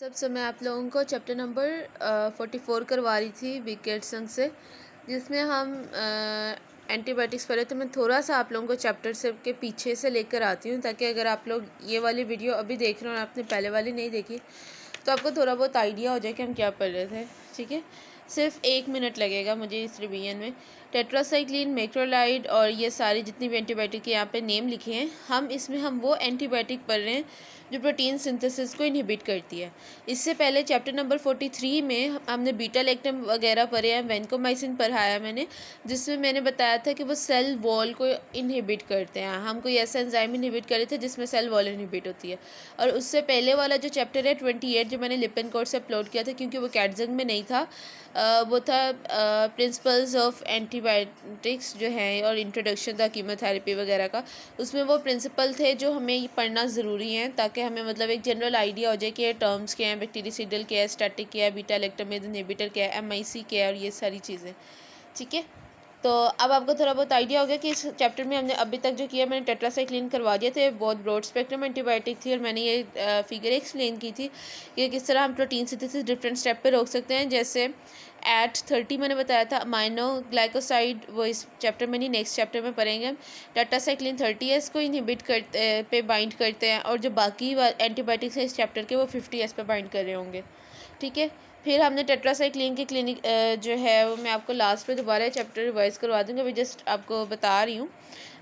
सबसे मैं आप लोगों को चैप्टर नंबर 44 करवा रही थी विकेट संग से, जिसमें हम एंटीबायोटिक्स पढ़े। तो मैं थोड़ा सा आप लोगों को चैप्टर से के पीछे से लेकर आती हूँ, ताकि अगर आप लोग ये वाली वीडियो अभी देख रहे हो और आपने पहले वाली नहीं देखी तो आपको थोड़ा बहुत आइडिया हो जाए कि हम क्या पढ़ रहे थे। ठीक है, सिर्फ 1 मिनट लगेगा मुझे इस रिवीजन में। टेट्रासाइक्लिन, मैक्रोलाइड और ये सारी जितनी भी एंटीबायोटिक के यहाँ पे नेम लिखे हैं, हम वो एंटीबायोटिक पढ़ रहे हैं जो प्रोटीन सिंथेसिस को इनहिबिट करती है। इससे पहले चैप्टर नंबर 43 में हमने बीटा लैक्टम वगैरह पढ़े हैं, वैनकोमाइसिन पढ़ाया मैंने, जिसमें मैंने बताया था कि वो सेल वॉल को इनहिबिट करते हैं। हम कोई ऐसा एंजाइम इनहिबिट करे थे जिसमें सेल वॉल इनहिबिट होती है। और उससे पहले वाला जो चैप्टर है 28, जो मैंने लिपन कोर्स से अपलोड किया था क्योंकि वो कैटजंग में नहीं था, वो था प्रिंसिपल्स ऑफ एंटीबायोटिक्स जो हैं और इंट्रोडक्शन था कीमोथेरेपी वगैरह का। उसमें वो प्रिंसिपल थे जो हमें पढ़ना ज़रूरी है, ताकि हमें मतलब एक जनरल आइडिया हो जाए कि ये टर्म्स क्या हैं, बैक्टीरियासिडल क्या है, स्टैटिक क्या है, बीटा लैक्टमेज इनहिबिटर क्या है, MIC क्या है और ये सारी चीज़ें। ठीक है, तो अब आपको थोड़ा बहुत आइडिया हो गया कि इस चैप्टर में हमने अभी तक जो किया, मैंने टेट्रासाइक्लिन करवा दिए थे, बहुत ब्रॉड स्पेक्ट्रम एंटीबायोटिक थी, और मैंने ये फिगर एक्सप्लेन की थी कि किस तरह हम प्रोटीन सिंथेसिस डिफरेंट स्टेप पे रोक सकते हैं। जैसे एट 30 मैंने बताया था अमाइनो ग्लाइकोसाइड, वो इस चैप्टर में नहीं नेक्स्ट चैप्टर में पढ़ेंगे हम। टेट्रासाइक्लिन 30S को इनहिबिट करते पे बाइंड करते हैं, और जो बाकी एंटीबायोटिक्स हैं इस चैप्टर के वो 50S पे बाइंड कर रहे होंगे। ठीक है, फिर हमने टेट्रासाइक्लिन की क्लिनिक जो है वो मैं आपको लास्ट पे दोबारा चैप्टर रिवाइज करवा दूँगी, अभी जस्ट आपको बता रही हूँ।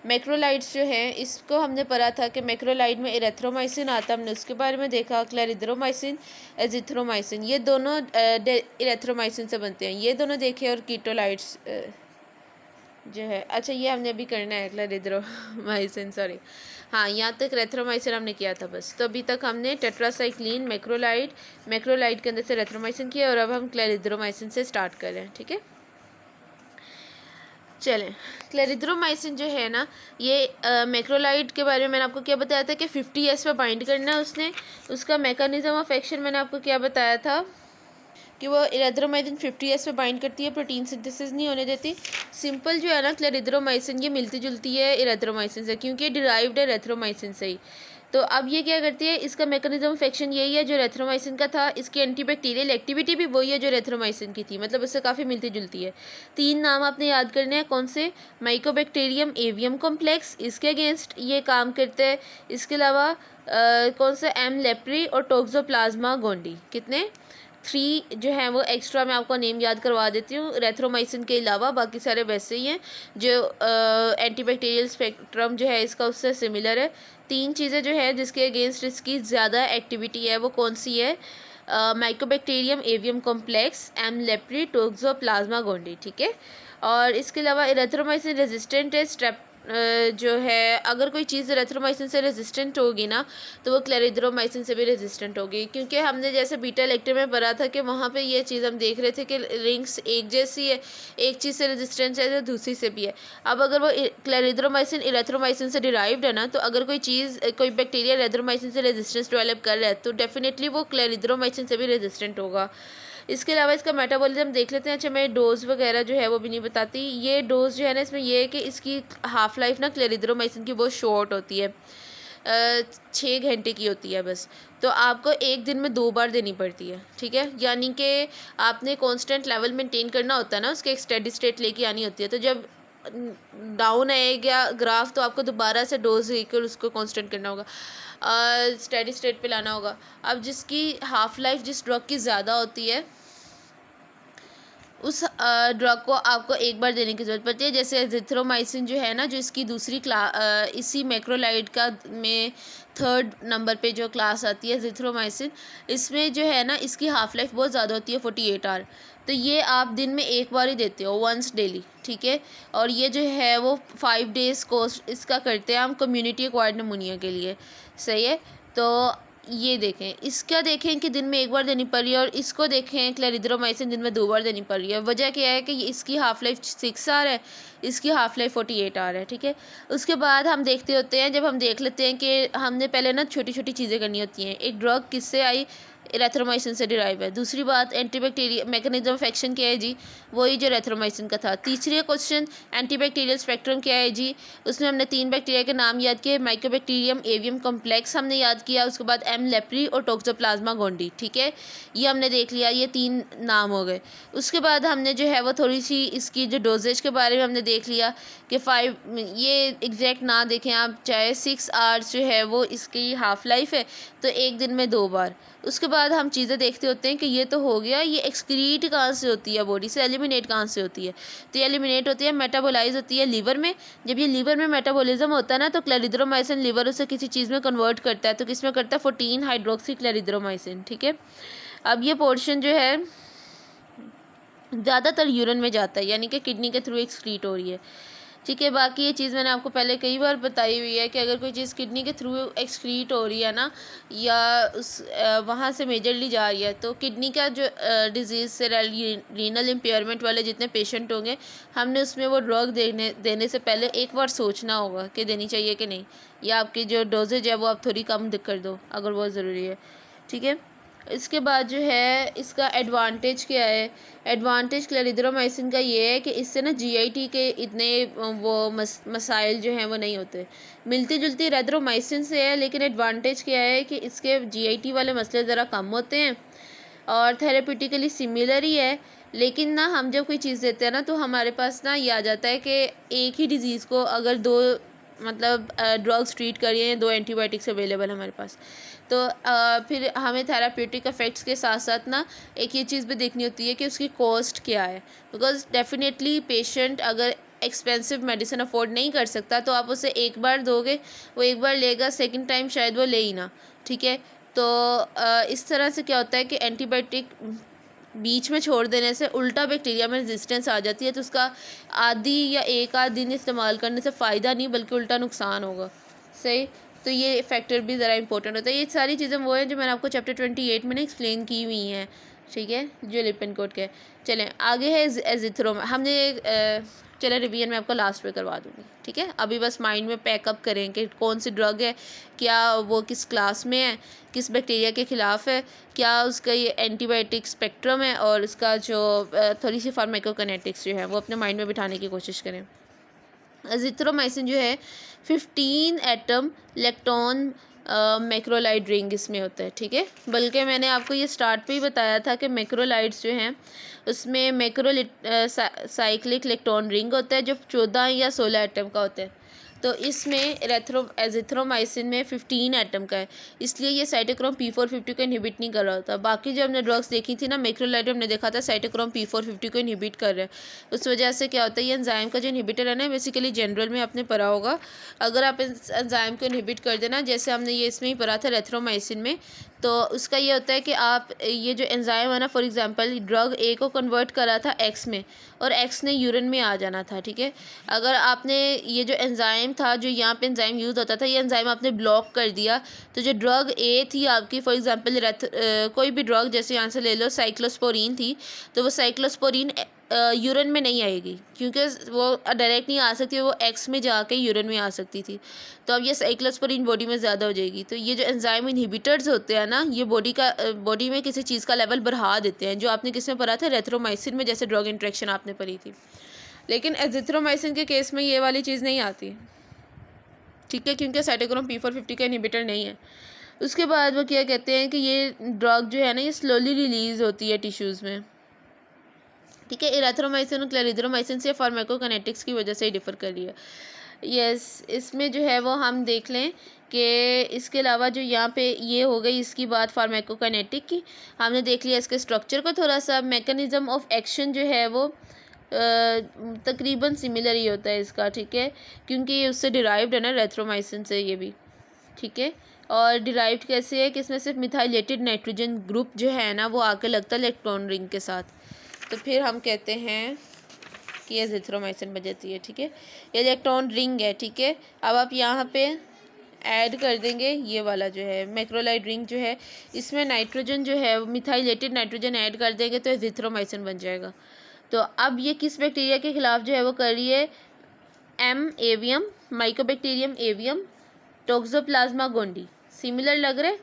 मैक्रोलाइड्स जो हैं इसको हमने पढ़ा था कि मैक्रोलाइड में इरेथ्रोमाइसिन आता, हमने उसके बारे में देखा। क्लैरिथ्रोमाइसिन, एजिथ्रोमाइसिन, ये दोनों इरेथ्रोमाइसिन से बनते हैं, ये दोनों देखे। और कीटोलाइड्स जो है, अच्छा ये हमने अभी करना है क्लैरिथ्रोमाइसिन, सॉरी, हाँ यहाँ तक रेथ्रोमाइसिन हमने किया था बस। तो अभी तक हमने टेट्रासाइक्लिन, मैक्रोलाइड के अंदर से रेथ्रोमाइसिन किया, और अब हम क्लैरिथ्रोमाइसिन से स्टार्ट कर रहे हैं। ठीक है, चलें। क्लैरिथ्रोमाइसिन जो है ना, ये मैक्रोलाइड के बारे में मैंने आपको क्या बताया था कि 50S पे बाइंड करना है उसने। उसका मैकेनिज्म ऑफ एक्शन मैंने आपको क्या बताया था कि वो इरेथ्रोमाइसिन 50S पे बाइंड करती है, प्रोटीन सिंथेसिस नहीं होने देती। सिंपल जो है ना क्लैरिथ्रोमाइसिन, ये मिलती जुलती है इरेथ्रोमाइसिन से, क्योंकि ये डिराइव्ड है इरेथ्रोमाइसिन से ही। तो अब ये क्या करती है, इसका मैकेनिज्म ऑफ एक्शन यही है जो इरेथ्रोमाइसिन का था। इसकी एंटीबैक्टीरियल एक्टिविटी भी वही है जो इरेथ्रोमाइसिन की थी, मतलब उससे काफ़ी मिलती जुलती है। 3 नाम आपने याद करने हैं, कौन से? माइकोबैक्टीरियम एवियम कॉम्प्लेक्स, इसके अगेंस्ट ये काम करते हैं। इसके अलावा कौन सा? एम लेप्री और टोक्सोप्लाज्मा गोंडी। कितने? 3 जो है वो एक्स्ट्रा मैं आपको नेम याद करवा देती हूँ। रेथ्रोमाइसिन के अलावा बाकी सारे वैसे ही हैं, जो एंटीबैक्टीरियल स्पेक्ट्रम जो है इसका उससे सिमिलर है। 3 चीज़ें जो है जिसके अगेंस्ट इसकी ज़्यादा एक्टिविटी है वो कौन सी है? Mycobacterium avium complex, M leprae, Toxoplasma gondii. ठीक है, और इसके अलावा इरेथ्रोमाइसिन रेजिस्टेंट है। स्ट्रेप जो है, अगर कोई चीज़ इरेथ्रोमाइसिन से रेजिस्टेंट होगी ना, तो वो क्लैरिथ्रोमाइसिन से भी रेजिस्टेंट होगी, क्योंकि हमने जैसे बीटा लेक्टर में पढ़ा था कि वहाँ पे ये चीज़ हम देख रहे थे कि रिंग्स एक जैसी है, एक चीज़ से रेजिस्टेंस है तो दूसरी से भी है। अब अगर वो क्लैरिथ्रोमाइसिन इरेथ्रोमाइसिन से डिराइव्ड है ना, तो अगर कोई चीज़, कोई बैक्टीरिया इरेथ्रोमाइसिन से रेजिस्टेंस डेवलप कर रहा है तो डेफिनेटली वो क्लैरिथ्रोमाइसिन से भी रेजिस्टेंट होगा। इसके अलावा इसका मेटाबॉलिज्म देख लेते हैं। अच्छा, मैं डोज वगैरह जो है वो भी नहीं बताती। ये डोज जो है ना, इसमें ये है कि इसकी हाफ लाइफ ना क्लैरिथ्रोमाइसिन की बहुत शॉर्ट होती है, 6 घंटे की होती है बस। तो आपको एक दिन में 2 बार देनी पड़ती है। ठीक है, यानी कि आपने कांस्टेंट लेवल मेंटेन करना होता है ना, उसके एक स्टेडी स्टेट लेके आनी होती है। तो जब डाउन आएगा ग्राफ तो आपको दोबारा से डोज लेकर उसको कांस्टेंट करना होगा, स्टेडी स्टेट पे लाना होगा। अब जिसकी हाफ लाइफ जिस ड्रग की ज़्यादा होती है उस ड्रग को आपको एक बार देने की ज़रूरत पड़ती है। जैसे एजिथ्रोमाइसिन जो है ना, जो इसकी दूसरी इसी मैक्रोलाइड का में 3rd नंबर पे जो क्लास आती है एजिथ्रोमाइसिन, इसमें जो है ना इसकी हाफ लाइफ बहुत ज़्यादा होती है, 48 आवर। तो ये आप दिन में एक बार ही देते हो, वंस डेली। ठीक है, और ये जो है वो 5 डेज़ कोर्स इसका करते हैं हम कम्युनिटी एक्वायर्ड निमोनिया के लिए। सही है, तो ये देखें, इसका देखें कि दिन में एक बार देनी पड़ रही है, और इसको देखें क्लैरिथ्रोमाइसिन दिन में 2 बार देनी पड़ रही है। वजह क्या है कि इसकी हाफ लाइफ 6 आवर है, इसकी हाफ लाइफ 48 आवर है। ठीक है, उसके बाद हम देखते होते हैं, जब हम देख लेते हैं कि हमने पहले ना छोटी छोटी चीज़ें करनी होती हैं। एक ड्रग किससे आई? एरिथ्रोमाइसिन से डिराइव है। दूसरी बात, एंटीबैक्टीरियल मैकेनिज्म ऑफ एक्शन क्या है जी, वही जो एरिथ्रोमाइसिन का था। तीसरी क्वेश्चन, एंटीबैक्टीरियल स्पेक्ट्रम क्या है जी, उसमें हमने 3 बैक्टीरिया के नाम याद किए, माइकोबैक्टीरियम एवियम कॉम्प्लेक्स हमने याद किया, उसके बाद एम लेप्री और टोक्सोप्लाज्मा गोंडी, ठीक है, ये हमने देख लिया, ये 3 नाम हो गए। उसके बाद हमने जो है वो थोड़ी सी इसकी जो डोजेज के बारे में हमने देख लिया कि 5, ये एग्जैक्ट ना देखें आप, चाहे 6 आवर्स जो है वो इसकी हाफ लाइफ है, तो एक दिन में 2 बार। उसके बाद हम चीज़ें देखते होते हैं कि ये तो हो गया, ये एक्सक्रीट कहाँ से होती है, बॉडी से एलिमिनेट कहाँ से होती है, तो ये एलिमिनेट होती है, मेटाबोलाइज होती है लीवर में। जब ये लीवर में मेटाबॉलिज्म होता है ना, तो क्लेरिथ्रोमाइसिन लीवर उसे किसी चीज़ में कन्वर्ट करता है, तो किस में करता है, 14 हाइड्रोक्सी क्लेरिथ्रोमाइसिन, ठीक है। अब ये पोर्शन जो है ज़्यादातर यूरिन में जाता है, यानी कि किडनी के थ्रू एक्सक्रीट हो रही है, ठीक है। बाकी ये चीज़ मैंने आपको पहले कई बार बताई हुई है कि अगर कोई चीज़ किडनी के थ्रू एक्सक्रीट हो रही है ना, या उस वहाँ से मेजरली जा रही है, तो किडनी का जो डिजीज़ से रीनल इम्पेयरमेंट वाले जितने पेशेंट होंगे, हमने उसमें वो ड्रग देने से पहले एक बार सोचना होगा कि देनी चाहिए कि नहीं, या आपकी जो डोजेज है वो आप थोड़ी कम कर दो अगर बहुत ज़रूरी है, ठीक है। इसके बाद जो है इसका एडवांटेज क्या है, एडवांटेज क्लेरिथ्रोमाइसिन का ये है कि इससे ना जीआईटी के इतने वो मसाइल जो हैं वो नहीं होते, मिलती जुलती एरिथ्रोमाइसिन से है, लेकिन एडवांटेज क्या है कि इसके जीआईटी वाले मसले ज़रा कम होते हैं और थेरेप्यूटिकली सिमिलर ही है। लेकिन ना हम जब कोई चीज़ देते हैं ना, तो हमारे पास ना ये आ जाता है कि एक ही डिज़ीज़ को अगर 2 मतलब ड्रग्स ट्रीट करिए हैं, 2 एंटीबायोटिक्स अवेलेबल हमारे पास, तो फिर हमें थेराप्यूटिक इफ़ेक्ट्स के साथ साथ ना एक ये चीज़ भी देखनी होती है कि उसकी कॉस्ट क्या है, बिकॉज डेफिनेटली पेशेंट अगर एक्सपेंसिव मेडिसिन अफोर्ड नहीं कर सकता, तो आप उसे एक बार दोगे, वो एक बार लेगा, सेकंड टाइम शायद वो ले ही ना, ठीक है। तो इस तरह से क्या होता है कि एंटीबायोटिक बीच में छोड़ देने से उल्टा बैक्टीरिया में रेजिस्टेंस आ जाती है, तो उसका आधी या एक आध दिन इस्तेमाल करने से फ़ायदा नहीं बल्कि उल्टा नुकसान होगा, सही। तो ये फैक्टर भी ज़रा इंपॉर्टेंट होता है। ये सारी चीज़ें वो हैं जो मैंने आपको चैप्टर 28 में एक्सप्लेन की हुई हैं, ठीक है, जो लिपिन-कोड के। चलें आगे है एजिथ्रोम, हमने चलें रिवीजन में आपको लास्ट में करवा दूँगी, ठीक है। अभी बस माइंड में पैकअप करें कि कौन सी ड्रग है, क्या वो किस क्लास में है, किस बैक्टीरिया के ख़िलाफ़ है, क्या उसका ये एंटीबायोटिक स्पेक्ट्रम है, और उसका जो थोड़ी सी फार्माकोकाइनेटिक्स जो है वो अपने माइंड में बिठाने की कोशिश करें। एजिथ्रोमाइसिन जो है 15 एटम लेक्टोन मैक्रोलाइड रिंग इसमें होता है, ठीक है। बल्कि मैंने आपको ये स्टार्ट पे ही बताया था कि मैक्रोलाइड्स जो हैं उसमें साइक्लिक इलेक्ट्रॉन रिंग होता है जो 14 या 16 एटम का होता है। तो इसमें एजिथ्रोमाइसिन में 15 एटम का है, इसलिए ये साइटोक्रोम P450 को इनहिबिट नहीं कर रहा होता। बाकी जो हमने ड्रग्स देखी थी ना, मैक्रोलाइड हमने देखा था साइटोक्रोम P450 को इनहिबिट कर रहा है। उस वजह से क्या होता है, ये एंजाइम का जो इनहिबिटर है ना, बेसिकली जनरल में आपने पढ़ा होगा, अगर आप इस एंजाइम को इनहिबिट कर देना, जैसे हमने ये इसमें ही पढ़ा था एरिथ्रोमाइसिन में, तो उसका ये होता है कि आप ये जो एंजाइम है ना, फॉर एग्जांपल ड्रग ए को कन्वर्ट करा था एक्स में, और एक्स ने यूरिन में आ जाना था, ठीक है। अगर आपने ये जो एंजाइम था, जो यहाँ पे एंजाइम यूज़ होता था, ये एंजाइम आपने ब्लॉक कर दिया, तो जो ड्रग ए थी आपकी, फॉर एग्जांपल कोई भी ड्रग जैसे यहाँ से ले लो साइक्लोस्पोरीन थी, तो वो साइक्लोस्पोरीन यूरिन में नहीं आएगी, क्योंकि वो डायरेक्ट नहीं आ सकती, वो एक्स में जाके यूरिन में आ सकती थी। तो अब ये साइक्लोस्पोरीन बॉडी में ज़्यादा हो जाएगी। तो ये जो एंजाइम इनहिबिटर्स होते हैं ना, ये बॉडी में किसी चीज़ का लेवल बढ़ा देते हैं, जो आपने किस में पढ़ा था, एरिथ्रोमाइसिन में, जैसे ड्रग इंट्रैक्शन आपने पढ़ी थी। लेकिन एजिथ्रोमाइसिन के केस में ये वाली चीज़ नहीं आती, ठीक है, क्योंकि साइटोक्रोम P450 का इनहिबिटर नहीं है। उसके बाद वो क्या कहते हैं कि ये ड्रग जो है ना, ये स्लोली रिलीज़ होती है टिश्यूज़ में, ठीक है। एरिथ्रोमाइसिन और क्लेरिथ्रोमाइसिन से फार्माकोकाइनेटिक्स की वजह से ही डिफ़र कर रही है। यस, इसमें जो है वो हम देख लें कि इसके अलावा जो यहाँ पे ये हो गई इसकी बात फार्माकोकाइनेटिक की, हमने देख लिया इसके स्ट्रक्चर को थोड़ा सा। मैकेनिज़्म ऑफ एक्शन जो है वो तकरीबन सिमिलर ही होता है इसका, ठीक है, क्योंकि ये उससे डिराइव्ड है ना, एरिथ्रोमाइसिन से ये भी, ठीक है। और डिराइव्ड कैसे है कि इसमें सिर्फ मिथाइलेटेड नाइट्रोजन ग्रुप जो है ना वो आके लगता है इलेक्ट्रॉन रिंग के साथ, तो फिर हम कहते हैं कि ये एजिथ्रोमाइसिन बन जाती है, ठीक है। ये इलेक्ट्रॉन रिंग है, ठीक है। अब आप यहाँ पे ऐड कर देंगे ये वाला जो है मैक्रोलाइड रिंग जो है, इसमें नाइट्रोजन जो है मिथाइलेटेड नाइट्रोजन ऐड कर देंगे तो एजिथ्रोमाइसिन बन जाएगा। तो अब ये किस बैक्टीरिया के खिलाफ जो है वो कर रही है, M avium, Mycobacterium avium, Toxoplasma gondii, similar लग रहे।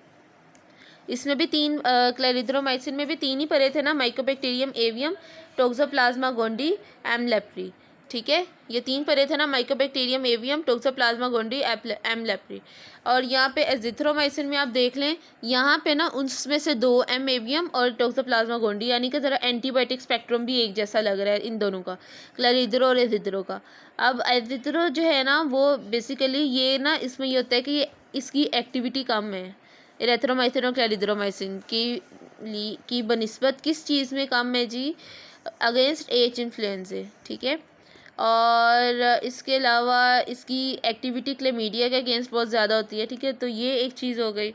इसमें भी तीन क्लेरिथ्रोमाइसिन में भी तीन ही परे थे ना, Mycobacterium avium, Toxoplasma gondii, M leprae. ठीक है, ये तीन परे थे ना, Mycobacterium avium, Toxoplasma gondii, M leprae. और यहाँ पे एजिथ्रोमाइसिन में आप देख लें, यहाँ पे ना उसमें से दो, एम एवियम और टोक्सोप्लाज्मा गोंडी, यानी कि ज़रा एंटीबायोटिक स्पेक्ट्रम भी एक जैसा लग रहा है इन दोनों का, क्लेरिथ्रो और एजिथ्रो का। अब एजिथ्रो जो है ना वो बेसिकली ये ना, इसमें ये होता है कि ये इसकी एक्टिविटी कम है इरेथ्रोमाइसिन और क्लेरिथ्रोमाइसिन की बनिस्बत किस चीज़ में कम है जी, अगेंस्ट एच इन्फ्लुएंजा। ठीक है, और इसके अलावा इसकी एक्टिविटी क्लेमीडिया के अगेंस्ट बहुत ज़्यादा होती है। ठीक है, तो ये एक चीज़ हो गई।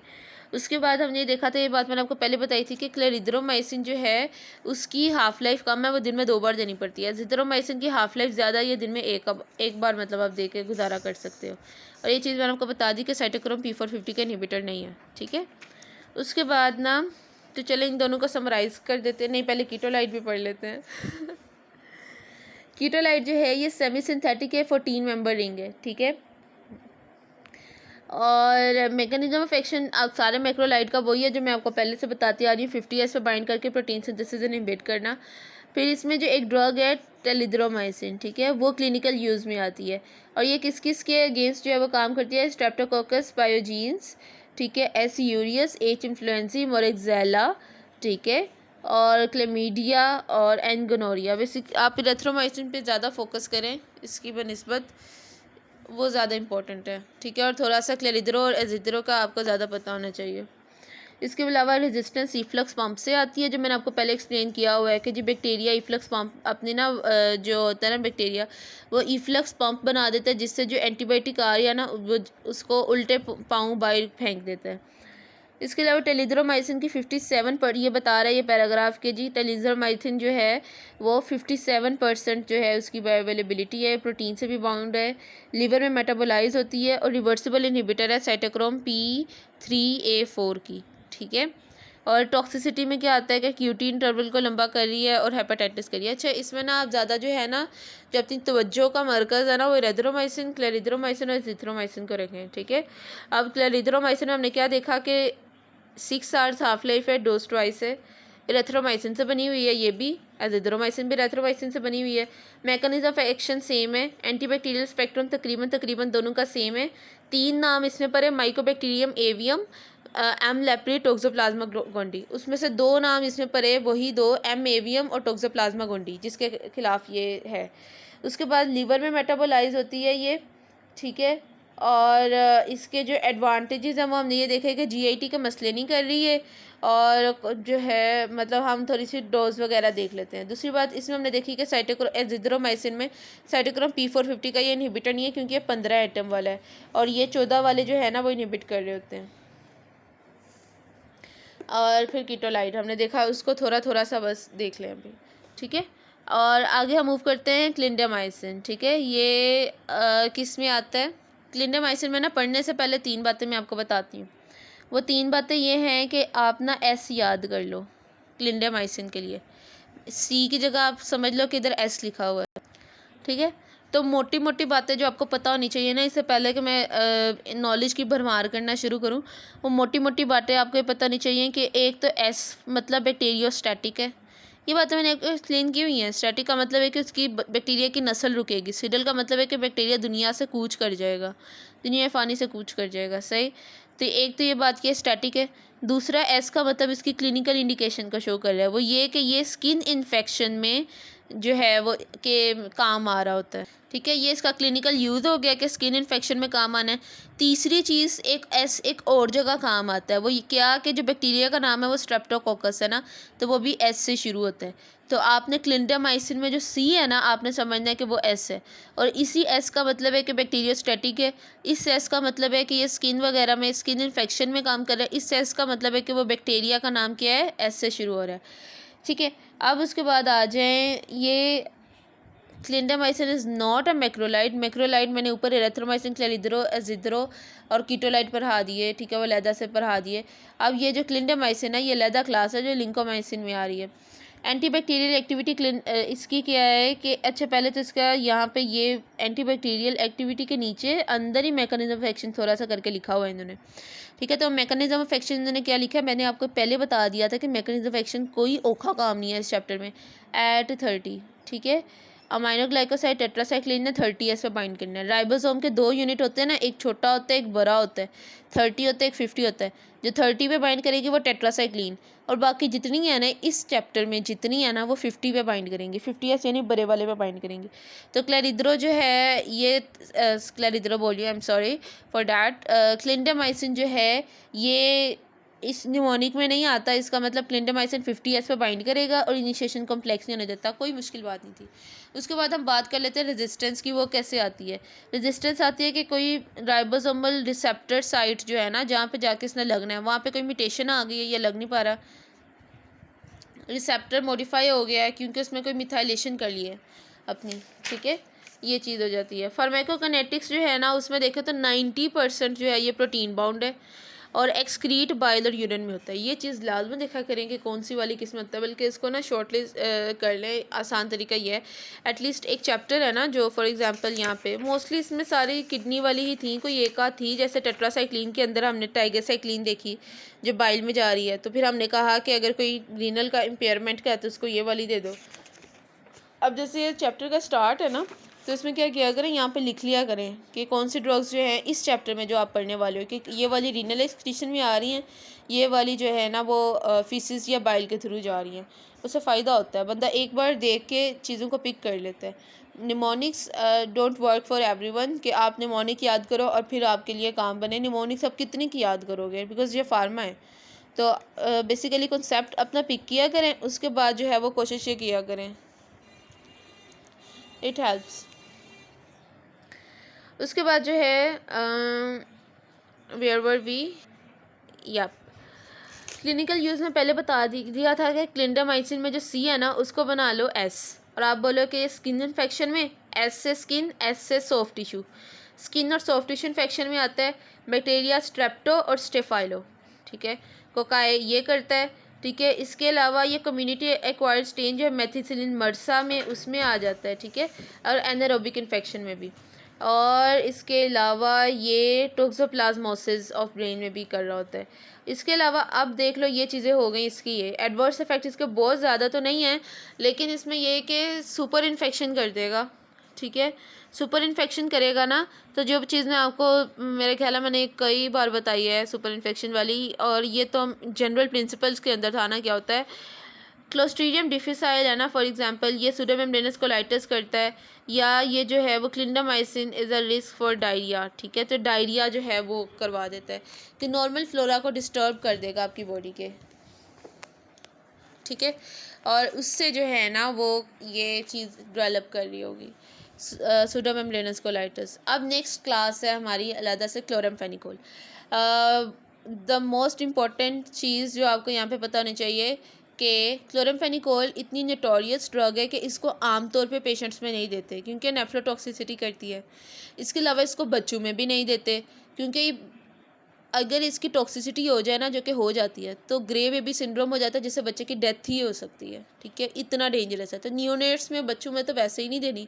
उसके बाद हमने देखा था, ये बात मैंने आपको पहले बताई थी कि क्लेरिथ्रोमाइसिन जो है उसकी हाफ़ लाइफ कम है, वो दिन में 2 बार देनी पड़ती है। एजिथ्रोमाइसिन की हाफ़ लाइफ ज़्यादा है, ये दिन में एक बार मतलब आप दे के गुजारा कर सकते हो। और ये चीज़ मैंने आपको बता दी कि साइटोक्रोम P450 का इनहिबिटर नहीं है। ठीक है, उसके बाद ना तो चले इन दोनों को समराइज़ कर देते हैं। नहीं, पहले कीटोलाइट भी पढ़ लेते हैं। कीटोलाइट जो है ये सेमी सिंथेटिक है, 14 मेंबर रिंग है। ठीक है, और मैकेनिज्म ऑफ एक्शन आप सारे मैक्रोलाइट का वही है जो मैं आपको पहले से बताती आ रही हूँ, 50S पे बाइंड करके प्रोटीन सिंथेसिस इनहिबिट करना। फिर इसमें जो एक ड्रग है टेलिथ्रोमाइसिन, ठीक है, वो क्लिनिकल यूज़ में आती है। और ये किस किस के अगेंस्ट जो है वो काम करती है, स्ट्रेप्टोकोकस पायोजीन्स, ठीक है, एस यूरियस, एच इन्फ्लुएंसी, मोरेक्सेला, ठीक है, और क्लेमीडिया और एनगोनोरिया। बेसिक आप इरेथ्रोमाइसिन पे ज़्यादा फोकस करें, इसकी बनिस्बत वो ज़्यादा इंपॉर्टेंट है। ठीक है, और थोड़ा सा क्लेरिथ्रो और एजिथ्रो का आपको ज़्यादा पता होना चाहिए। इसके अलावा रेजिस्टेंस इफ्लक्स पंप से आती है, जो मैंने आपको पहले एक्सप्लेन किया हुआ है कि जो बैक्टीरिया इफ्लक्स पंप अपने ना जो होता है ना बैक्टीरिया, वो इफ्लक्स पंप बना देता है, जिससे जो एंटीबायोटिक आ रही है ना वो उसको उल्टे पाँव बाहर फेंक देता है। इसके अलावा टेलिथ्रोमाइसिन की 57 पर ये बता रहा है ये पैराग्राफ के जी, टेलिथ्रोमाइसिन जो है वो 57% जो है उसकी बायोअवेलेबिलिटी है, प्रोटीन से भी बाउंड है, लिवर में मेटाबोलाइज होती है और रिवर्सिबल इनहिबिटर है साइटोक्रोम P3A4 की। ठीक है, और टॉक्सिसिटी में क्या आता है कि क्यूटी इंटरवल को लंबा कर रही है और हेपेटाइटिस कर रही है। अच्छा, इसमें ना आप ज़्यादा जो है ना, जो अपनी तवज्जो का मरकज़ है ना, वो इरेथ्रोमाइसिन, क्लेरिथ्रोमाइसिन और एजिथ्रोमाइसिन को रखें। ठीक है, अब क्लेरिथ्रोमाइसिन में हमने क्या देखा कि 6 आवर्स हाफ लाइफ है, डोज ट्वाइस है, इरेथ्रोमाइसिन से बनी हुई है, ये भी एजिथ्रोमाइसिन भी इरेथ्रोमाइसिन से बनी हुई है। मैकेनिज्म ऑफ एक्शन सेम है, एंटीबैक्टीरियल स्पेक्ट्रम तकरीबन दोनों का सेम है। 3 नाम इसमें पर है, Mycobacterium avium, M leprae, Toxoplasma gondii. उसमें से 2 नाम इसमें पर है, वही 2, एम एवियम और टोक्सोप्लाज्मा गोंडी, जिसके खिलाफ ये है। उसके बाद लीवर में मेटाबोलाइज होती है ये। ठीक है, और इसके जो एडवांटेजेस हैं वो हमने ये देखे कि जीआईटी के मसले नहीं कर रही है, और जो है मतलब हम थोड़ी सी डोज वगैरह देख लेते हैं। दूसरी बात इसमें हमने देखी कि एजिथ्रोमाइसिन में साइटोक्रोम P450 का ये इनहिबिटर नहीं है, क्योंकि ये 15 एटम वाला है, और ये 14 वाले जो है ना वो इनहिबिट कर रहे होते हैं। और फिर कीटोलाइट हमने देखा, उसको थोड़ा थोड़ा सा बस देख लें अभी। ठीक है, और आगे हम मूव करते हैं क्लिंडामाइसिन। ठीक है, ये किस में आता है, क्लिंडामाइसिन में ना पढ़ने से पहले 3 बातें मैं आपको बताती हूँ। वो 3 बातें ये हैं कि आप ना एस याद कर लो क्लिंडामाइसिन के लिए, सी की जगह आप समझ लो कि इधर एस लिखा हुआ है। ठीक है, तो मोटी मोटी बातें जो आपको पता होनी चाहिए ना, इससे पहले कि मैं नॉलेज की भरमार करना शुरू करूं, वो मोटी मोटी बातें आपको ये पता होनी चाहिए कि एक तो एस मतलब बैक्टीरियोस्टैटिक है। ये बातें मैंने आपको एक्सप्लेन की हुई हैं। स्टैटिक का मतलब है कि उसकी बैक्टीरिया की नस्ल रुकेगी। सिडल का मतलब है कि बैक्टीरिया दुनिया से कूच कर जाएगा, दुनिया फ़ानी से कूच कर जाएगा। सही, तो एक तो ये बात की स्टैटिक है। दूसरा एस का मतलब इसकी क्लिनिकल इंडिकेशन का शो कर रहा है, वो ये कि ये स्किन इन्फेक्शन में जो है वो के काम आ रहा होता है। ठीक है, ये इसका क्लिनिकल यूज़ हो गया कि स्किन इन्फेक्शन में काम आना है। तीसरी चीज़ एक और जगह काम आता है, वो क्या कि जो बैक्टीरिया का नाम है वो स्ट्रेप्टोकोकस है ना, तो वो भी एस से शुरू होता है। तो आपने क्लिंडामाइसिन में जो सी है ना, आपने समझना है कि वो एस है, और इसी एस का मतलब है कि बैक्टीरियोस्टैटिक है। इस एस का मतलब है कि ये स्किन वगैरह में स्किन इन्फेक्शन में काम कर रहा है। इस एस का मतलब है कि वो बैक्टीरिया का नाम क्या है, एस से शुरू हो रहा है। ठीक है, अब उसके बाद आ जाएं, ये clindamycin is not a macrolide. Macrolide मैंने ऊपर इरेथ्रोमाइसिन, क्लेरिथ्रो, एजिथ्रो और कीटोलाइड पढ़ा दिए। ठीक है, वो लैदा से पढ़ा दिए। अब ये जो क्लिंडामाइसिन है ये लैदा क्लास है जो लिंकोमाइसिन में आ रही है। एंटीबैक्टीरियल एक्टिविटी इसकी क्या है कि अच्छा पहले तो इसका यहाँ पे ये एंटीबैक्टीरियल एक्टिविटी के नीचे अंदर ही मैकेनिज्म ऑफ एक्शन थोड़ा सा करके लिखा हुआ है इन्होंने, ठीक है। तो मैकेनिज्म ऑफ एक्शन इन्होंने क्या लिखा है, मैंने आपको पहले बता दिया था कि मैकेनिज्म ऑफ एक्शन कोई औखा काम नहीं है इस चैप्टर में। एट 30, ठीक है, अमाइनो ग्लाइकोसाइड टेट्रासाइक्लिन ने 30S पे बाइंड करना है। राइबोसोम के 2 यूनिट होते हैं ना, एक छोटा होता है एक बड़ा होता है, 30 होता है एक 50 होता है। जो 30 पे बाइंड करेगी वो टेट्रासाइक्लिन, और बाकी जितनी है ना इस चैप्टर में जितनी है ना वो 50 पे बाइंड करेंगे, 50S यानी बड़े वाले पे बाइंड करेंगे। तो क्लैरिड्रो जो है ये क्लैरिड्रो बोलिए, I am sorry for that, clindamycin जो है ये इस निमोनिक में नहीं आता, इसका मतलब क्लिंडामाइसिन 50S पे बाइंड करेगा और इनिशिएशन कॉम्प्लेक्स नहीं होने देता, कोई मुश्किल बात नहीं थी। उसके बाद हम बात कर लेते हैं रेजिस्टेंस की, वो कैसे आती है। रेजिस्टेंस आती है कि कोई राइबोसोमल रिसेप्टर साइट जो है ना जहाँ पे जाके इसने लगना है वहाँ पे कोई म्यूटेशन आ गई है या लग नहीं पा रहा, रिसेप्टर मॉडिफाई हो गया है क्योंकि उसमें कोई मिथाइलेशन कर ली है अपनी, ठीक है, ये चीज़ हो जाती है। फार्माकोकाइनेटिक्स जो है ना उसमें देखें तो 90% जो है ये प्रोटीन बाउंड है और एक्सक्रीट बाइल और यूरिन में होता है। ये चीज़ लाजमी देखा करें कि कौन सी वाली किस्मत है, बल्कि इसको ना शॉर्टलिस्ट कर लें। आसान तरीका ये है, एटलीस्ट एक चैप्टर है ना जो फॉर एग्जांपल यहाँ पे मोस्टली इसमें सारी किडनी वाली ही थी, कोई एक आध थी, जैसे टेट्रासाइक्लिन के अंदर हमने टाइगरसाइक्लिन देखी जो बाइल में जा रही है, तो फिर हमने कहा कि अगर कोई रीनल का इम्पेयरमेंट का है तो उसको ये वाली दे दो। अब जैसे ये चैप्टर का स्टार्ट है ना तो इसमें क्या किया करें, यहाँ पे लिख लिया करें कि कौन सी ड्रग्स जो है इस चैप्टर में जो आप पढ़ने वाले हो, कि ये वाली रीनल एक्सक्रीशन में आ रही हैं, ये वाली जो है ना वो फीसिस या बाइल के थ्रू जा रही हैं। उससे फ़ायदा होता है, बंदा एक बार देख के चीज़ों को पिक कर लेता है। Mnemonics don't work for everyone, कि आप निमोनिक याद करो और फिर आपके लिए काम बने। निमोनिक्स आप कितने की याद करोगे, बिकॉज ये फार्मा है। तो बेसिकली कॉन्सेप्ट अपना पिक किया करें, उसके बाद जो है वो कोशिश ये किया करें, इट हेल्प्स। उसके बाद जो है वेयर वर वी, या क्लिनिकल यूज़ में पहले बता दिया था कि क्लिंडामाइसिन में जो सी है ना उसको बना लो एस, और आप बोलो कि स्किन इन्फेक्शन में एस से स्किन, एस से सॉफ्ट टिश्यू। स्किन और सॉफ्ट टिश्यू इन्फेक्शन में आता है बैक्टीरिया स्ट्रेप्टो और स्टेफाइलो, ठीक है, कोकाई ये करता है, ठीक है। इसके अलावा ये कम्युनिटी एक्वायर्ड स्टेन जो है मेथिसिलिन मर्सा में उसमें आ जाता है, ठीक है, और एनारोबिक इन्फेक्शन में भी। और इसके अलावा ये टोक्सोप्लाज्मोसिस ऑफ ब्रेन में भी कर रहा होता है। इसके अलावा अब देख लो ये चीज़ें हो गई इसकी, ये एडवर्स इफेक्ट इसके बहुत ज़्यादा तो नहीं है, लेकिन इसमें ये कि सुपर इन्फेक्शन कर देगा, ठीक है। सुपर इन्फेक्शन करेगा ना तो जो चीज़ मैं आपको मेरे ख्याल में मैंने कई बार बताई है सुपर इन्फेक्शन वाली, और ये तो जनरल प्रिंसिपल्स के अंदर था ना, क्या होता है क्लोस्ट्रीडियम डिफिसाइल है ना फॉर एग्जांपल, ये सूडोमेम्ब्रेनस कोलाइटिस करता है, या ये जो है वो clindamycin is a risk for diarrhoea, ठीक है। तो डायरिया जो है वो करवा देता है कि नॉर्मल फ्लोरा को डिस्टर्ब कर देगा आपकी बॉडी के, ठीक है, और उससे जो है ना वो ये चीज़ डेवलप कर रही होगी सूडोमेम्ब्रेनस कोलाइटिस। अब नेक्स्ट क्लास है हमारी अलग से क्लोरामफेनिकोल। द मोस्ट इम्पॉर्टेंट चीज़ जो आपको यहाँ पे पता होनी चाहिए कि क्लोरामफेनिकोल इतनी नोटोरियस ड्रग है कि इसको आमतौर पे पेशेंट्स में नहीं देते क्योंकि नेफ्रोटॉक्सिसिटी करती है। इसके अलावा इसको बच्चों में भी नहीं देते क्योंकि अगर इसकी टॉक्सिसिटी हो जाए ना, जो कि हो जाती है, तो ग्रे बेबी सिंड्रोम हो जाता है जिससे बच्चे की डेथ ही हो सकती है, ठीक है, इतना डेंजरस है। तो नियोनेट्स में बच्चों में तो वैसे ही नहीं देनी,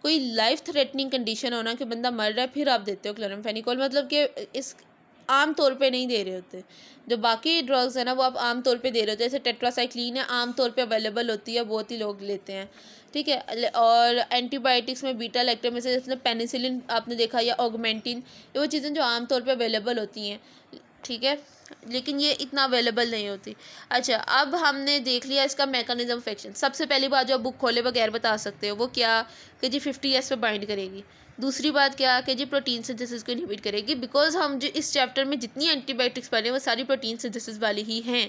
कोई लाइफ थ्रेटनिंग कंडीशन होना कि बंदा मर रहा है फिर आप देते हो क्लोरामफेनिकोल, मतलब कि इस आम तौर पे नहीं दे रहे होते। जो बाकी ड्रग्स है ना वो आप आम तौर पे दे रहे होते हैं, जैसे टेट्रासाइक्लिन है आम तौर पे अवेलेबल होती है, बहुत ही लोग लेते हैं, ठीक है। और एंटीबायोटिक्स में बीटा लैक्टम में से जैसे पेनिसिलिन आपने देखा, या ऑगमेंटिन, ये वो चीज़ें जो आम तौर पे अवेलेबल होती हैं, ठीक है, लेकिन ये इतना अवेलेबल नहीं होती। अच्छा, अब हमने देख लिया इसका मैकेनिज्म ऑफ एक्शन। सबसे पहली बात जो बुक खोले बगैर बता सकते हो वो क्या, कि जी 50S पे बाइंड करेगी। दूसरी बात क्या कि जी प्रोटीन सिंथेसिस को इनहिबिट करेगी, बिकॉज हम जो इस चैप्टर में जितनी एंटीबायोटिक्स पढ़े वो सारी प्रोटीन सिंथेसिस वाली ही हैं,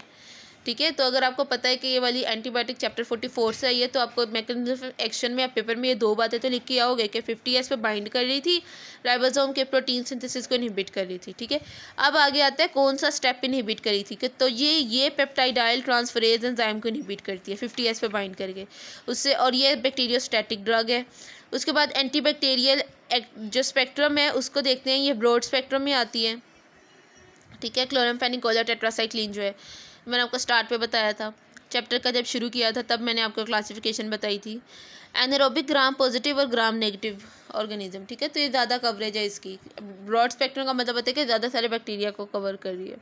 ठीक है। तो अगर आपको पता है कि ये वाली एंटीबायोटिक चैप्टर 44 से आई है तो आपको मैकेनिज्म ऑफ एक्शन में या पेपर में ये दो बातें तो लिख के आओगे कि 50S पे बाइंड कर रही थी, राइबोसोम के प्रोटीन सिंथेसिस को इनहिबिट कर रही थी, ठीक है। अब आगे आता है कौन सा स्टेप इनहिबिट करी थी, कि तो ये पेप्टाइडाइल ट्रांसफरेज एंजाइम को इनहिबिट करती है 50S पे बाइंड करके उससे, और ये बैक्टीरियोस्टैटिक ड्रग है। उसके बाद एंटीबैक्टीरियल जो स्पेक्ट्रम है उसको देखते हैं, ये ब्रॉड स्पेक्ट्रम में आती है, ठीक है। क्लोरामफेनिकोल टेट्रासाइक्लिन जो है मैंने आपको स्टार्ट पे बताया था। चैप्टर का जब शुरू किया था तब मैंने आपको क्लासिफिकेशन बताई थी। एनारोबिक ग्राम पॉजिटिव और ग्राम नेगेटिव ऑर्गेनिज्म, ठीक है। तो ये ज़्यादा कवरेज है इसकी। ब्रॉड स्पेक्ट्रम का मतलब होता है कि ज़्यादा सारे बैक्टीरिया को कवर कर रही है।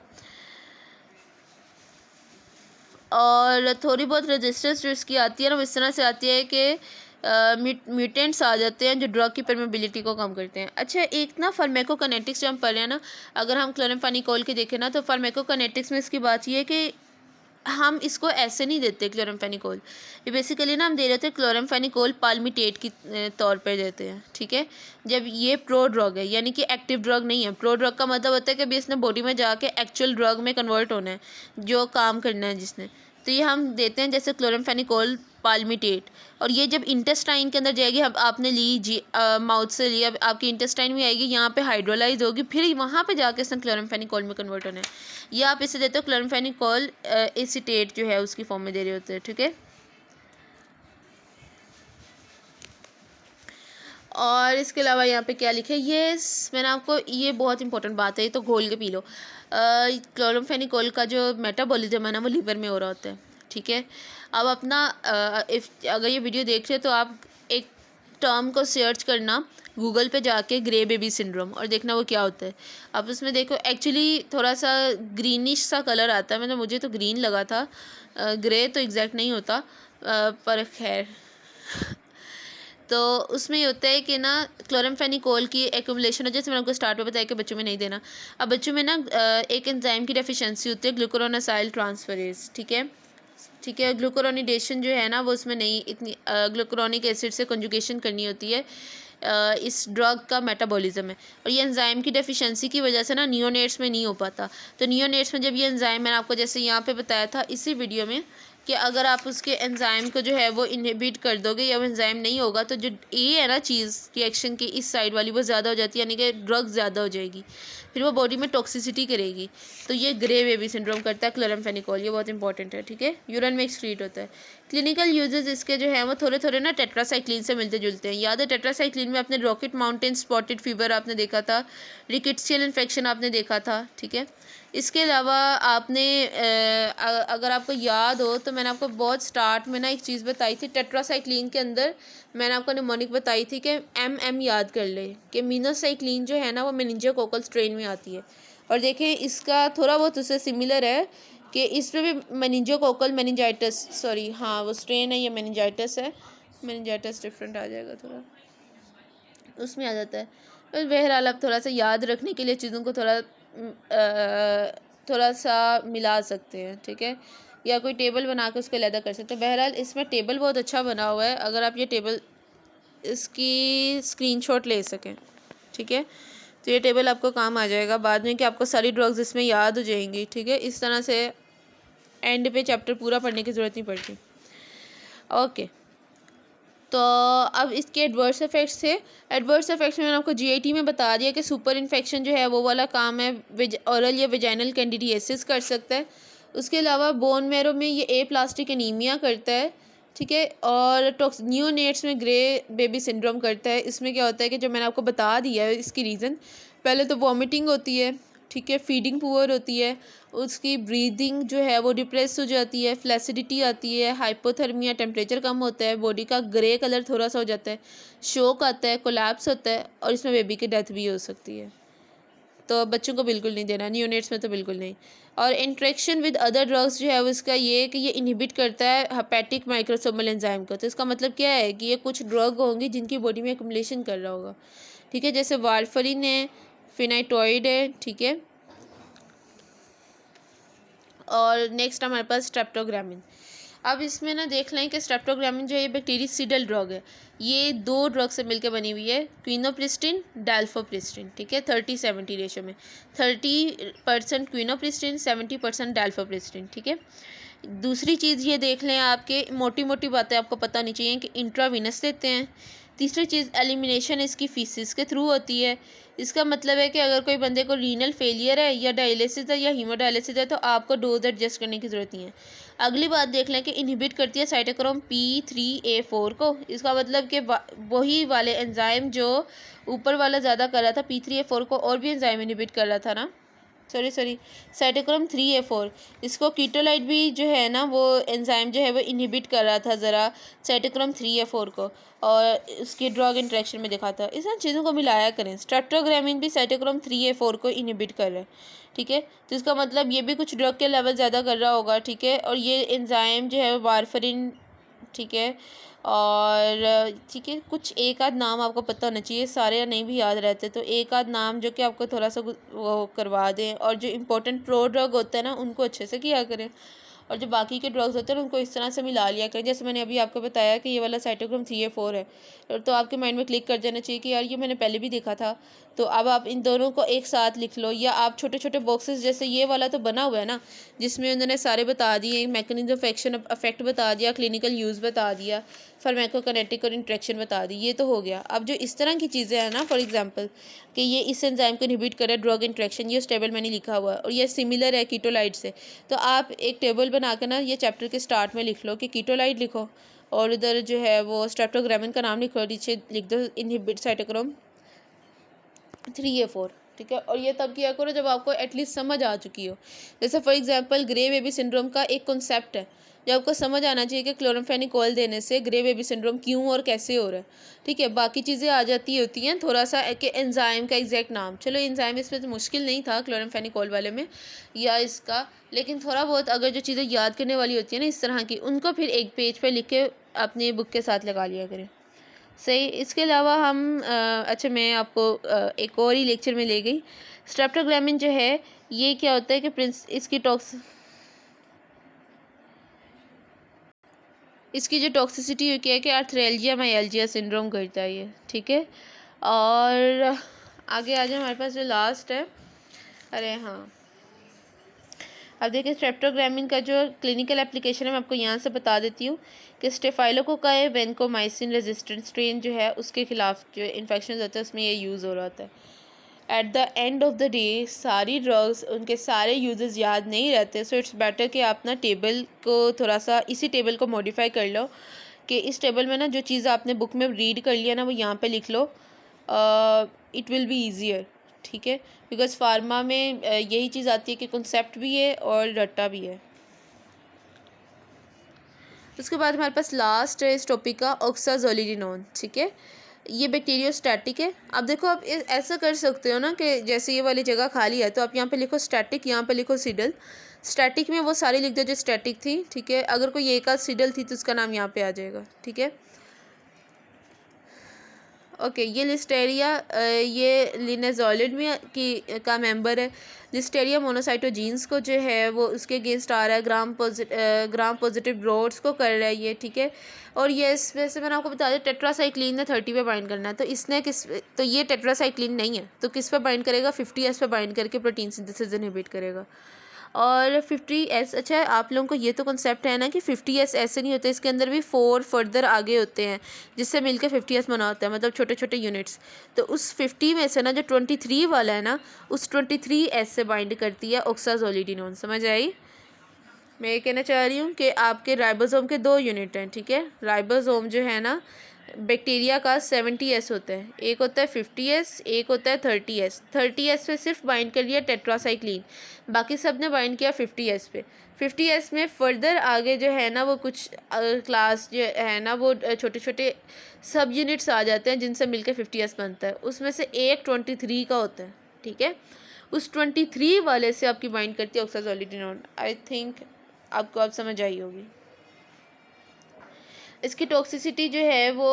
और थोड़ी बहुत रेजिस्टेंस जो इसकी आती है ना, वो इस तरह से आती है कि म्यूटेंट्स आ जाते हैं जो ड्रग की परमेबिलिटी को कम करते हैं। अच्छा, एक ना फार्माकोकाइनेटिक्स जो हम पढ़ रहे हैं ना, अगर हम क्लोराम्फेनिकोल के देखें ना, तो फार्माकोकाइनेटिक्स में इसकी बात ये है कि हम इसको ऐसे नहीं देते क्लोराम्फेनिकोल। ये बेसिकली ना हम दे रहे थे क्लोराम्फेनिकोल पाल्मिटेट की तौर पर देते हैं, ठीक है। जब ये प्रो ड्रग है, यानी कि एक्टिव ड्रग नहीं है। प्रो ड्रग का मतलब होता है कि अभी इसने बॉडी में जाके एक्चुअल ड्रग में कन्वर्ट होना है, जो काम करना है जिसने। तो ये हम देते हैं जैसे क्लोराम्फेनिकोल पाल्मिटेट। और ये जब इंटेस्टाइन के अंदर जाएगी, अब आपने ली माउथ से ली, अब आपकी इंटेस्टाइन में आएगी, यहाँ पे हाइड्रोलाइज होगी, फिर वहाँ पे जाके इसने क्लोराम्फेनिकोल में कन्वर्ट होना है। या आप इसे देते हो क्लोराम्फेनिकोल एसीटेट जो है उसकी फॉर्म में दे रहे होते हैं, ठीक है। और इसके अलावा यहाँ पे क्या लिखे, ये मैंने आपको, ये बहुत इंपॉर्टेंट बात है, ये तो घोल के पी लो। क्लोराम्फेनिकोल का जो मेटाबॉलिज्म है ना, वो लीवर में हो रहा होता है, ठीक है। अब अपना अगर ये वीडियो देख रहे हो तो आप एक टर्म को सर्च करना गूगल पे जाके, ग्रे बेबी सिंड्रोम, और देखना वो क्या होता है। अब उसमें देखो, एक्चुअली थोड़ा सा ग्रीनिश सा कलर आता है, मतलब मुझे तो ग्रीन लगा था, ग्रे तो एग्जैक्ट नहीं होता, पर खैर। तो उसमें ये होता है कि ना क्लोराम्फेनिकोल की एक्यूमुलेशन है, जैसे मैंने आपको स्टार्ट में बताया कि बच्चों में नहीं देना। अब बच्चों में ना एक एंजाइम की डेफिशिएंसी होती है, ग्लूकुरोनासाइल ट्रांसफरेज, ठीक है। ठीक है, ग्लूकुरोनिडेशन जो है ना, वो उसमें नहीं, इतनी ग्लूकुरोनिक एसिड से कंजुगेशन करनी होती है। इस ड्रग का मेटाबॉलिज्म है, और ये एंजाइम की डेफिशिएंसी की वजह से ना नियोनेट्स में नहीं हो पाता। तो नियोनेट्स में जब ये एंजाइम, मैंने आपको जैसे यहाँ पे बताया था इसी वीडियो में, कि अगर आप उसके एंजाइम को जो है वो इनहिबिट कर दोगे, या वो एंजाइम नहीं होगा, तो जो ये है ना चीज़ रिएक्शन की इस साइड वाली, वो ज़्यादा हो जाती है, यानी कि ड्रग ज़्यादा हो जाएगी, फिर वो बॉडी में टॉक्सिसिटी करेगी। तो ये ग्रे बेबी सिंड्रोम करता है क्लोराम्फेनिकोल, ये बहुत इंपॉर्टेंट है, ठीक है। यूरिन में एक्सक्रीट होता है। क्लिनिकल यूजेस इसके जो है वो थोड़े थोड़े ना टेट्रासाइक्लिन से मिलते जुलते हैं। याद है, टेट्रासाइक्लिन में आपने रॉकेट माउंटेन स्पॉटेड फीवर आपने देखा था, रिकेट्सियल इन्फेक्शन आपने देखा था, ठीक है। इसके अलावा आपने अगर आपको याद हो तो मैंने आपको बहुत स्टार्ट में ना एक चीज़ बताई थी टेट्रासाइक्लिन के अंदर, मैंने आपको निमोनिक बताई थी कि एम याद कर ले, कि मीनोसाइक्लिन जो है ना वो मेनिंजियोकोकल स्ट्रेन में आती है। और देखें इसका थोड़ा बहुत उससे सिमिलर है कि इसमें भी मेनिंजियोकोकल मेनिंजाइटिस, सॉरी हाँ वो स्ट्रेन है, ये मेनिंजाइटिस है, मेनिंजाइटिस डिफरेंट आ जाएगा थोड़ा, उसमें आ जाता है। बस बहरहाल आप थोड़ा सा याद रखने के लिए चीज़ों को थोड़ा सा मिला सकते हैं, ठीक है, या कोई टेबल बना के उसको अलहदा कर सकते हैं। बहरहाल इसमें टेबल बहुत अच्छा बना हुआ है, अगर आप ये टेबल इसकी स्क्रीनशॉट ले सकें, ठीक है, तो ये टेबल आपको काम आ जाएगा बाद में, कि आपको सारी ड्रग्स इसमें याद हो जाएंगी, ठीक है। इस तरह से एंड पे चैप्टर पूरा पढ़ने की ज़रूरत नहीं पड़ती। ओके, तो अब इसके एडवर्स इफेक्ट्स थे। एडवर्स इफेक्ट्स में मैंने आपको जीआईटी में बता दिया कि सुपर इन्फेक्शन जो है वो वाला काम है ओरल या वेजाइनल कैंडिडियासिस कर सकता है। उसके अलावा बोन मैरो में ये ए प्लास्टिक एनीमिया करता है, ठीक है। और न्यूनेट्स में ग्रे बेबी सिंड्रोम करता है। इसमें क्या होता है कि जो मैंने आपको बता दिया है इसकी रीज़न, पहले तो वॉमिटिंग होती है, ठीक है, फीडिंग पुअर होती है, उसकी ब्रीदिंग जो है वो डिप्रेस हो जाती है, फ्लैसिडिटी आती है, हाइपोथर्मिया, टेम्परेचर कम होता है, बॉडी का ग्रे कलर थोड़ा सा हो जाता है, शोक आता है, कोलैप्स होता है, और इसमें बेबी की डेथ भी हो सकती है। तो बच्चों को बिल्कुल नहीं देना, न्यूनेट्स में तो बिल्कुल नहीं। और इंट्रैक्शन विद अदर ड्रग्स जो है वो इसका ये है कि ये इनहिबिट करता है हेपेटिक माइक्रोसोमल एंजाइम को। तो इसका मतलब क्या है कि ये कुछ ड्रग होंगी जिनकी बॉडी में एक्युमुलेशन कर रहा होगा, ठीक है, जैसे वार्फरिन है, फिनाइटोइड है, ठीक है। और नेक्स्ट हमारे पास स्ट्रेप्टोग्रामिन। अब इसमें ना देख लें कि स्ट्रेप्टोग्रामिन जो है ये बैक्टीरियसिडल ड्रग है। ये दो ड्रग से मिलकर बनी हुई है, क्विनोप्रिस्टिन, डाल्फोप्रिस्टिन, ठीक है, 30-70 रेशो में, 30% क्विनोप्रिस्टिन, 70% डाल्फोप्रिस्टिन, ठीक है। दूसरी चीज़ ये देख लें, आपके मोटी मोटी बातें आपको पता नहीं चाहिए कि इंट्रावीनस देते हैं। तीसरी चीज़ एलिमिनेशन इसकी फीसिस के थ्रू होती है। इसका मतलब है कि अगर कोई बंदे को रीनल फेलियर है या डायलिसिस है या हीमोडायलिसिस है तो आपको डोज एडजस्ट करने की ज़रूरत नहीं है। अगली बात देख लें कि इनहिबिट करती है साइटोक्रोम P3A4 को। इसका मतलब कि वही वाले एंजाइम जो ऊपर वाला ज़्यादा कर रहा था P3A4 को, और भी एंजाइम इनहिबिट कर रहा था ना, सॉरी साइटोक्रोम 3A4, इसको कीटोलाइट भी जो है ना वो एंजाइम जो है वो इनहिबिट कर रहा था ज़रा साइटोक्रोम 3A4 को, और उसकी ड्रग इंटरेक्शन में दिखा था। इस चीज़ों को मिलाया करें। स्ट्रेप्टोग्रामिन भी साइटोक्रोम 3A4 को इनहिबिट कर रहा है, ठीक है। तो इसका मतलब ये भी कुछ ड्रग के लेवल ज़्यादा कर रहा होगा, ठीक है। और ये एंजाइम जो है वारफरिन, ठीक है। और ठीक है, कुछ एक आध नाम आपको पता होना चाहिए, सारे नहीं भी याद रहते, तो एक आध नाम जो कि आपको थोड़ा सा वो करवा दें, और जो इम्पोर्टेंट प्रो ड्रग होता है ना उनको अच्छे से किया करें, और जो बाकी के ड्रग्स होते हैं उनको इस तरह से मिला लिया करें। जैसे मैंने अभी आपको बताया कि ये वाला साइटोक्रोम 3A4 है, तो आपके माइंड में क्लिक कर जाना चाहिए कि यार ये मैंने पहले भी देखा था। तो अब आप इन दोनों को एक साथ लिख लो, या आप छोटे छोटे बॉक्सेस, जैसे ये वाला तो बना हुआ है ना जिसमें उन्होंने सारे बता दिए, मैकेनिज्म ऑफ एक्शन अफेक्ट बता दिया, क्लिनिकल यूज़ बता दिया, फार्माकोकाइनेटिक और इंट्रैक्शन बता दी, ये तो हो गया। अब जो इस तरह की चीज़ें हैं ना, फॉर एग्जांपल कि ये इस एंजाइम को इनहिबिट करे, ड्रग इंट्रैक्शन, ये उस टेबल में नहीं लिखा हुआ है और ये सिमिलर है कीटोलाइट से, तो आप एक टेबल बना के ना ये चैप्टर के स्टार्ट में लिख लो कि कीटोलाइट लिखो, और उधर जो है वो स्ट्रेप्टोग्रामिन का नाम लिखो, नीचे लिख दो इनहिबिट साइटोक्रोम 3A4, ठीक है। और ये तब किया करो जब आपको एटलीस्ट समझ आ चुकी हो। जैसे for example grey baby syndrome का एक कॉन्सेप्ट है, जब आपको समझ आना चाहिए कि क्लोरामफेनिकोल देने से ग्रे बेबी सिंड्रोम क्यों और कैसे हो रहा है, ठीक है। बाकी चीज़ें आ जाती होती हैं थोड़ा सा कि एंजाइम का एग्जैक्ट नाम, चलो एंजाइम इसमें तो मुश्किल नहीं था क्लोरामफेनिकोल वाले में या इसका, लेकिन थोड़ा बहुत अगर जो चीज़ें याद करने वाली होती है ना इस तरह की, उनको फिर एक पेज पे लिख के अपनी बुक के साथ लगा लिया करें। सही। इसके अलावा हम अच्छा, मैं आपको एक और ही लेक्चर में ले गई। स्ट्रेप्टोग्रामिन जो है ये क्या होता है कि इसकी जो टॉक्सिसिटी क्या है कि आर्थ्रेल्जिया माइल्जिया सिंड्रोम करता है ये, ठीक है। और आगे आ जाए, हमारे पास जो लास्ट है, अरे हाँ, अब देखिए स्ट्रेप्टोग्रामिन का जो क्लिनिकल एप्लीकेशन है मैं आपको यहाँ से बता देती हूँ कि स्टेफाइलोकोकाई वेंकोमाइसिन रेजिस्टेंट स्ट्रेन जो है उसके खिलाफ जो इन्फेक्शन होता है उसमें ये यूज़ हो रहा होता है। At the end of the day सारी ड्रग्स उनके सारे यूजेस याद नहीं रहते, सो इट्स बेटर कि आप ना टेबल को थोड़ा सा, इसी टेबल को मॉडिफाई कर लो कि इस टेबल में ना जो चीज़ आपने बुक में रीड कर लिया ना वो यहाँ पे लिख लो, इट विल बी ईजियर, ठीक है। बिकॉज फार्मा में यही चीज़ आती है कि कॉन्सेप्ट भी है और रट्टा भी है। उसके बाद हमारे पास लास्ट है इस टॉपिक का ऑक्साजोलिडिनोन, ठीक है। ये बैक्टीरियोस्टैटिक है। अब देखो आप ऐसा कर सकते हो ना कि जैसे ये वाली जगह खाली है तो आप यहाँ पे लिखो स्टैटिक, यहाँ पे लिखो सिडल। स्टैटिक में वो सारी लिख दो जो स्टैटिक थी, ठीक है। अगर कोई एक आध सिडल थी तो उसका नाम यहाँ पे आ जाएगा, ठीक है। ओके, ये लिस्टेरिया ये लिनेजोलिड में का मेंबर है। लिस्टेरिया मोनोसाइटोजीन्स को जो है वो उसके अगेंस्ट आ रहा है, ग्राम पॉजिटिव ब्रोड्स को कर रहा है ये, ठीक है। और ये इस वैसे मैंने आपको बता दिया टेट्रासाइक्लिन ने 30 पे बाइंड करना है, तो इसने तो ये टेट्रासाइक्लिन नहीं है, तो किस पे बाइंड करेगा, 50S पे बाइंड करके प्रोटीन सिंथेसिस इनहिबिट करेगा। और 50S, अच्छा है आप लोगों को ये तो कॉन्सेप्ट है ना कि 50S ऐसे नहीं होते, इसके अंदर भी 4 फर्दर आगे होते हैं जिससे मिलकर 50S बना होता है, मतलब छोटे छोटे यूनिट्स। तो उस 50 में से ना जो 23 वाला है ना उस 23S से बाइंड करती है ऑक्साजोलिडिनोन। समझ आई? मैं ये कहना चाह रही हूँ कि आपके राइबोसोम के 2 यूनिट हैं, ठीक है। राइबोसोम जो है ना बैक्टीरिया का 70S होता है, एक होता है 50S, एक होता है 30S। 30S पे सिर्फ बाइंड कर लिया टेट्रासाइक्लिन, बाकी सब ने बाइंड किया 50S पे। 50S में फर्दर आगे जो है ना वो कुछ क्लास जो है ना वो छोटे छोटे सब यूनिट्स आ जाते हैं जिनसे मिलकर 50S बनता है, उसमें से एक 23 का होता है, ठीक है। उस 23 वाले से आपकी बाइंड करती है ऑक्साजोलिडिनोन। आई थिंक आपको अब समझ आई होगी। इसकी टॉक्सिसिटी जो है वो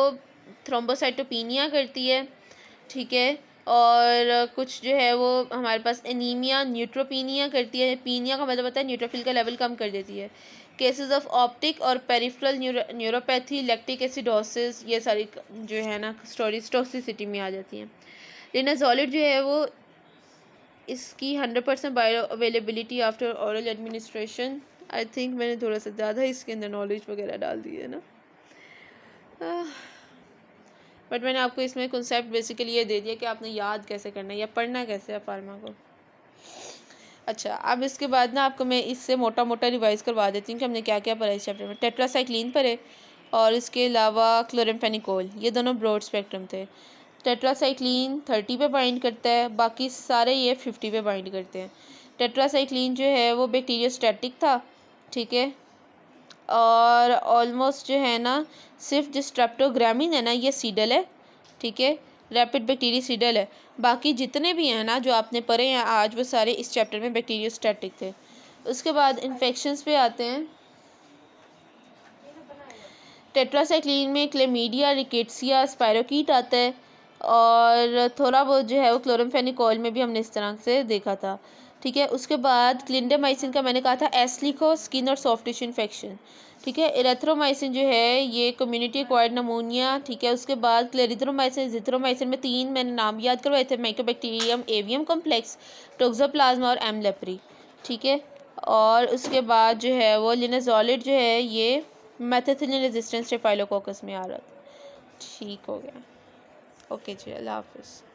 थ्रोम्बोसाइटोपिनिया करती है, ठीक है। और कुछ जो है वो हमारे पास एनीमिया, न्यूट्रोपिनिया करती है। पीनिया का मतलब होता है न्यूट्रोफिल का लेवल कम कर देती है। केसेस ऑफ ऑप्टिक और पेरिफेरल न्यूरोपैथी, लैक्टिक एसिडोसिस, ये सारी जो है ना स्टोरीज टॉक्सिसिटी में आ जाती हैं। लिनाजोलिड जो है वो इसकी 100% bio availability after oral administration. I think मैंने थोड़ा सा ज़्यादा इसके अंदर नॉलेज वगैरह डाल दी है ना, बट मैंने आपको इसमें कॉन्सेप्ट बेसिकली ये दे दिया कि आपने याद कैसे करना है या पढ़ना कैसे है फार्मा को। अच्छा, अब इसके बाद ना आपको मैं इससे मोटा मोटा रिवाइज करवा देती हूँ कि हमने क्या क्या पढ़ा इस चैप्टर में। टेट्रासाइक्लिन पढ़े और इसके अलावा क्लोरामफेनिकोल, ये दोनों ब्रॉड स्पेक्ट्रम थे। टेट्रासाइक्लिन 30 पे बाइंड करता है, बाकी सारे ये 50 पे बाइंड करते हैं। टेट्रासाइक्लिन जो है वो बैक्टीरियोस्टैटिक था, ठीक है। और ऑलमोस्ट जो है ना सिर्फ जो स्ट्रेप्टोग्रामिन है ना ये सीडल है, ठीक है, रैपिड बैक्टीरियसीडल है। बाकी जितने भी हैं ना जो आपने पढ़े हैं आज वो सारे इस चैप्टर में बैक्टीरियोस्टैटिक थे। उसके बाद इन्फेक्शंस पे आते हैं। टेट्रासाइक्लिन में क्लेमीडिया, रिकेट्सिया, स्पायरोकीट आता है और थोड़ा बहुत जो है वो क्लोरमफेनिकोल में भी हमने इस तरह से देखा था, ठीक है। उसके बाद क्लिंडामाइसिन का मैंने कहा था एस्लिको, स्किन और सॉफ्ट टिश्यू इन्फेक्शन, ठीक है। एरिथ्रोमाइसिन जो है ये कम्युनिटी एक्वायर्ड नमोनिया, ठीक है। उसके बाद क्लेरिथ्रोमाइसिन, जिथ्रोमाइसिन में 3 मैंने नाम याद करवाए थे, माइकोबैक्टीरियम एवियम कॉम्प्लेक्स, टोक्सोप्लाज्मा और एम लेप्री, ठीक है। और उसके बाद जो है वो लिनाजोलिड जो है ये मेथिओनिन रेजिस्टेंस स्टेफाइलोकोकस में आ रहा था, ठीक हो गया। ओके जी, अल्लाह हाफिज़।